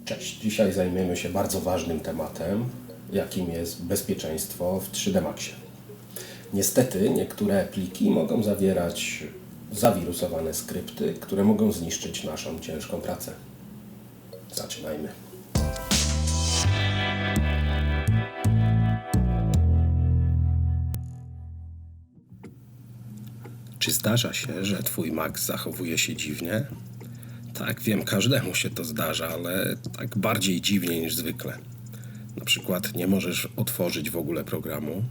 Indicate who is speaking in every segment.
Speaker 1: Cześć, dzisiaj zajmiemy się bardzo ważnym tematem, jakim jest bezpieczeństwo w 3D Maxie. Niestety niektóre pliki mogą zawierać zawirusowane skrypty, które mogą zniszczyć naszą ciężką pracę. Zaczynajmy. Czy zdarza się, że Twój Mac zachowuje się dziwnie? Tak, wiem, każdemu się to zdarza, ale tak bardziej dziwnie niż zwykle. Na przykład nie możesz otworzyć w ogóle programu,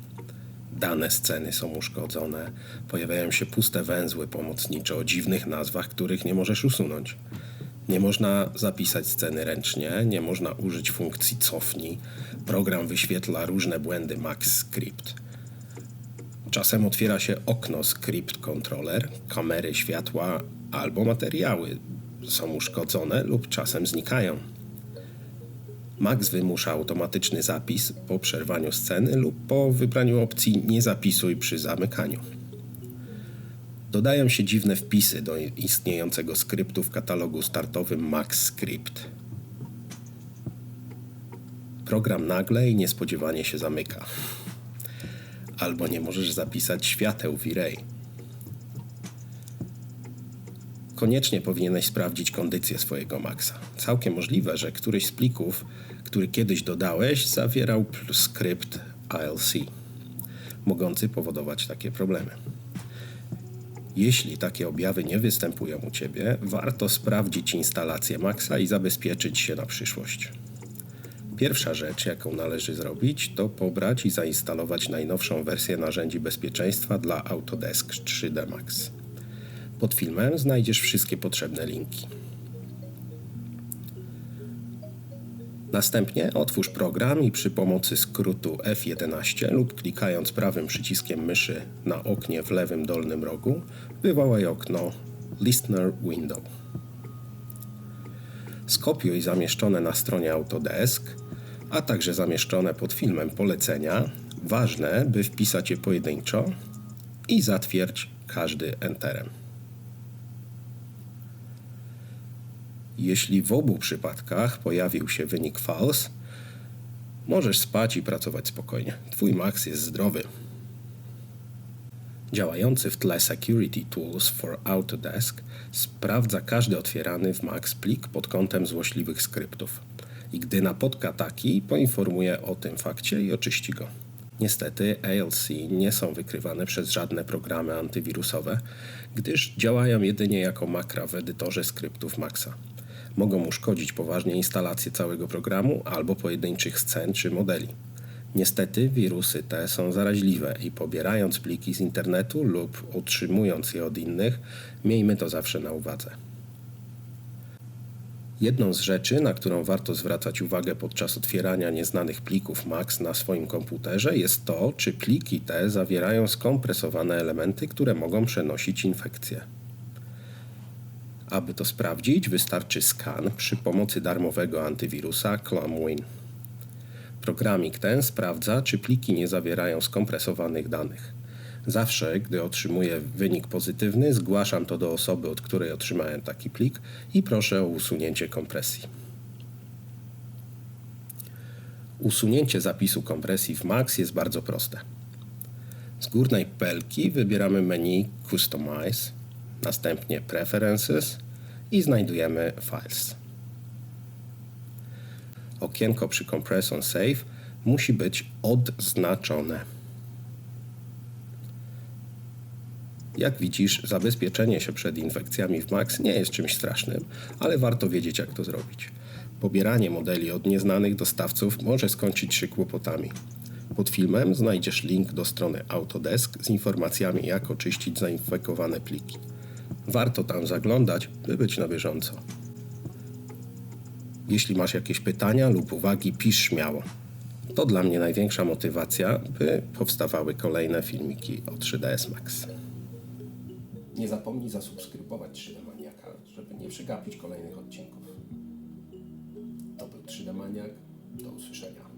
Speaker 1: dane sceny są uszkodzone, pojawiają się puste węzły pomocnicze o dziwnych nazwach, których nie możesz usunąć. Nie można zapisać sceny ręcznie, nie można użyć funkcji cofnij, program wyświetla różne błędy Max Script. Czasem otwiera się okno Script Controller, kamery, światła albo materiały są uszkodzone lub czasem znikają. Max wymusza automatyczny zapis po przerwaniu sceny lub po wybraniu opcji nie zapisuj przy zamykaniu. Dodają się dziwne wpisy do istniejącego skryptu w katalogu startowym Max Script. Program nagle i niespodziewanie się zamyka. Albo nie możesz zapisać świateł V-Ray. Koniecznie powinieneś sprawdzić kondycję swojego Maxa. Całkiem możliwe, że któryś z plików, który kiedyś dodałeś, zawierał skrypt ILC, mogący powodować takie problemy. Jeśli takie objawy nie występują u Ciebie, warto sprawdzić instalację Maxa i zabezpieczyć się na przyszłość. Pierwsza rzecz, jaką należy zrobić, to pobrać i zainstalować najnowszą wersję narzędzi bezpieczeństwa dla Autodesk 3D Max. Pod filmem znajdziesz wszystkie potrzebne linki. Następnie otwórz program i przy pomocy skrótu F11 lub klikając prawym przyciskiem myszy na oknie w lewym dolnym rogu wywołaj okno Listener Window. Skopiuj zamieszczone na stronie Autodesk, a także zamieszczone pod filmem polecenia, ważne, by wpisać je pojedynczo i zatwierdź każdy Enterem. Jeśli w obu przypadkach pojawił się wynik false, możesz spać i pracować spokojnie. Twój Max jest zdrowy. Działający w tle Security Tools for Autodesk sprawdza każdy otwierany w Max plik pod kątem złośliwych skryptów i gdy napotka taki, poinformuje o tym fakcie i oczyści go. Niestety ILC nie są wykrywane przez żadne programy antywirusowe, gdyż działają jedynie jako makra w edytorze skryptów Maxa. Mogą uszkodzić poważnie instalację całego programu albo pojedynczych scen czy modeli. Niestety wirusy te są zaraźliwe i pobierając pliki z internetu lub otrzymując je od innych, miejmy to zawsze na uwadze. Jedną z rzeczy, na którą warto zwracać uwagę podczas otwierania nieznanych plików Max na swoim komputerze, jest to, czy pliki te zawierają skompresowane elementy, które mogą przenosić infekcje. Aby to sprawdzić, wystarczy skan przy pomocy darmowego antywirusa ClamWin. Programik ten sprawdza, czy pliki nie zawierają skompresowanych danych. Zawsze, gdy otrzymuję wynik pozytywny, zgłaszam to do osoby, od której otrzymałem taki plik i proszę o usunięcie kompresji. Usunięcie zapisu kompresji w Max jest bardzo proste. Z górnej pelki wybieramy menu Customize, następnie Preferences i znajdujemy Files. Okienko przy Compress on Save musi być odznaczone. Jak widzisz, zabezpieczenie się przed infekcjami w Max nie jest czymś strasznym, ale warto wiedzieć, jak to zrobić. Pobieranie modeli od nieznanych dostawców może skończyć się kłopotami. Pod filmem znajdziesz link do strony Autodesk z informacjami, jak oczyścić zainfekowane pliki. Warto tam zaglądać, by być na bieżąco. Jeśli masz jakieś pytania lub uwagi, pisz śmiało. To dla mnie największa motywacja, by powstawały kolejne filmiki o 3ds Max. Nie zapomnij zasubskrybować 3D Maniaka, żeby nie przegapić kolejnych odcinków. To był 3D Maniak. Do usłyszenia.